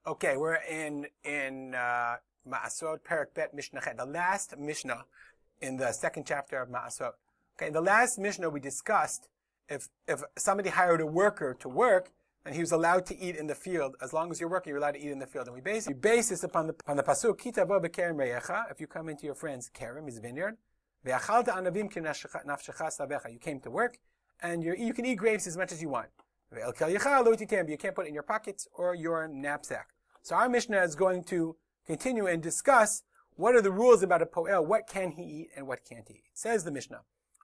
Okay, we're in Maasrot Perek Bet Mishnah, the last Mishnah in the second chapter of Maasrot. Okay, in the last Mishnah we discussed if somebody hired a worker to work and he was allowed to eat in the field. As long as you're working, you're allowed to eat in the field. And we base this upon the pasuk Ki tavo bekerem reyecha. If you come into your friend's kerem, his vineyard, ve'achalta anavim ki nafshecha savecha. You came to work and you can eat grapes as much as you want. But you can't put it in your pockets or your knapsack. So our Mishnah is going to continue and discuss what are the rules about a poel, what can he eat and what can't he eat. Says the Mishnah,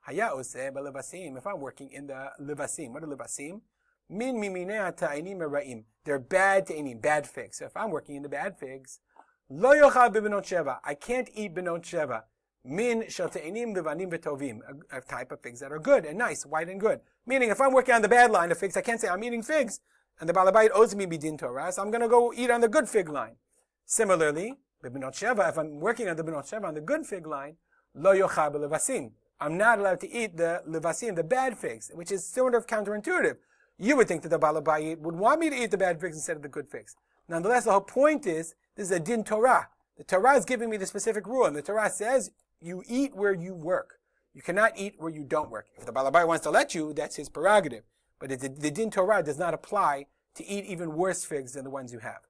if I'm working in the livasim, what are livasim? Min miminei ta'anim ra'im. They're bad ta'anim, bad figs. So if I'm working in the bad figs, lo yochal b'benot sheva. I can't eat benot sheva. Min shel ta'anim levanim v'tovim. A type of figs that are good and nice, white and good. Meaning, if I'm working on the bad line of figs, I can't say I'm eating figs, and the balabait owes me bidin Torah, so I'm going to go eat on the good fig line. Similarly, b'benot sheva, if I'm working on the benot sheva, on the good fig line, lo yochal b'levasim. I'm not allowed to eat the levasim, the bad figs, which is sort of counterintuitive. You would think that the balabait would want me to eat the bad figs instead of the good figs. Nonetheless, the whole point is, this is a din Torah. The Torah is giving me the specific rule, and the Torah says, you eat where you work. You cannot eat where you don't work. If the balabait wants to let you, that's his prerogative. But the din Torah does not apply to eat even worse figs than the ones you have.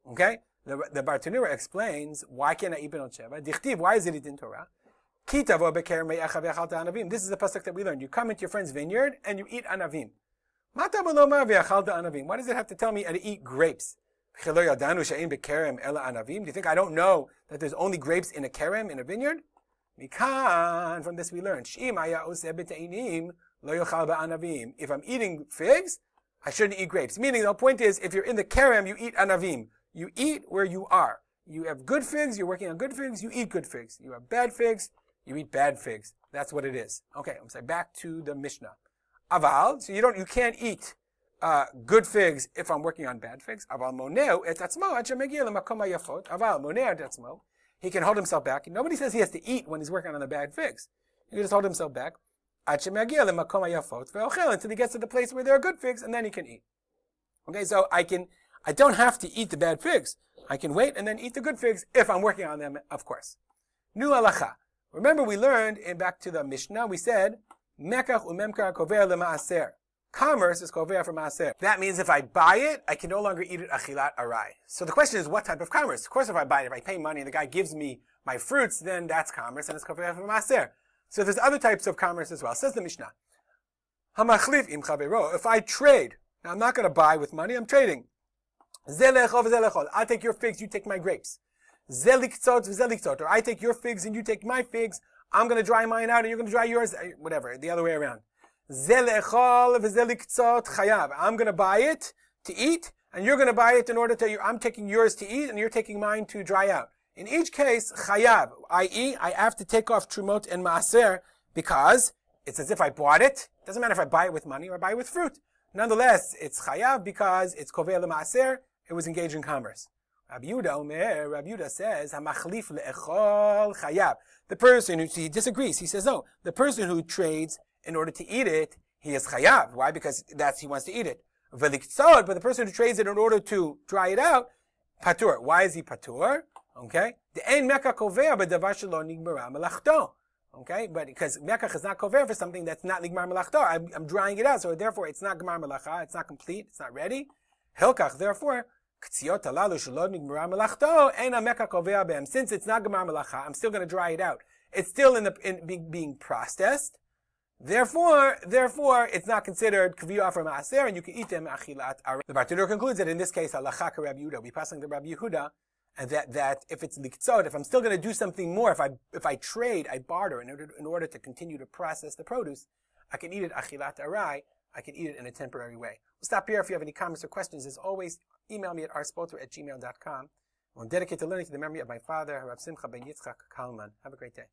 Okay? The barter explains, why can't I eat benot sheva? Dichtiv, why is it a din Torah? Ki tavo bekerem reyecha ve'achalta anavim. This is the pasuk that we learned. You come into your friend's vineyard and you eat anavim. Why does it have to tell me to eat grapes? Do you think I don't know that there's only grapes in a kerem, in a vineyard? From this we learn, if I'm eating figs, I shouldn't eat grapes. Meaning the point is, if you're in the kerem, you eat anavim. You eat where you are. You have good figs, you're working on good figs, you eat good figs. You have bad figs, you eat bad figs. That's what it is. Okay, I'm saying back to the Mishnah. Aval, so you can't eat good figs if I'm working on bad figs. Aval moneo et atzmo ad shemegia lemakom hayafot. Aval moneo et atzmo. He can hold himself back. Nobody says he has to eat when he's working on the bad figs. He can just hold himself back. Ad shemegia lemakom hayafot ve'ochel, until he gets to the place where there are good figs, and then he can eat. Okay, so I don't have to eat the bad figs. I can wait and then eat the good figs if I'm working on them, of course. Nu halacha. Remember we learned, back to the Mishnah, we said, Mekach umemkar kovea lemaaser. Commerce is kovea for maaser. That means if I buy it, I can no longer eat it achilat arai. So the question is, what type of commerce? Of course, if I buy it, if I pay money and the guy gives me my fruits, then that's commerce and it's kovea for maaser. So there's other types of commerce as well. Says the Mishnah, Hamachlif im chavero. If I trade, now I'm not going to buy with money, I'm trading. Zelechol v'zelechol. I'll take your figs, you take my grapes. Zeliktzot v'zeliktzot. Or I take your figs and you take my figs. I'm going to dry mine out and you're going to dry yours, whatever, the other way around. Zelechol v'zeliktzot chayav. I'm going to buy it to eat, and you're going to buy it in order to, I'm taking yours to eat, and you're taking mine to dry out. In each case, chayav, i.e., I have to take off trumot and maaser, because it's as if I bought it. It doesn't matter if I buy it with money or I buy it with fruit. Nonetheless, it's chayav because it's kovea lemaaser, it was engaged in commerce. Rabbi Yehuda says, hamachlif le'echol chayav. The person he disagrees. He says, no, the person who trades in order to eat it, he is chayav. Why? Because he wants to eat it. Veliktzot, but the person who trades it in order to dry it out, patur. Why is he patur? Okay. The ein mekach kovea b'davar shelo nigmara melachto. Okay, but because mekach is not kovea for something that's not nigmar melachto, I'm drying it out, so therefore it's not gemar melacha, it's not complete, it's not ready. Hilkach, therefore, since it's not gemar melacha, I'm still going to dry it out. It's still being processed. Therefore, it's not considered kovea for maaser, and you can eat them achilat arai. The barter concludes that in this case, halacha Rabbi Yehuda, we pass on the Rabbi Yehuda, and that if it's liktzot, if I'm still going to do something more, if I trade, I barter in order to continue to process the produce, I can eat it achilat arai. I can eat it in a temporary way. We'll stop here. If you have any comments or questions, as always, email me at rspoter@gmail.com. I'm dedicated to learning to the memory of my father, Rav Simcha ben Yitzchak Kalman. Have a great day.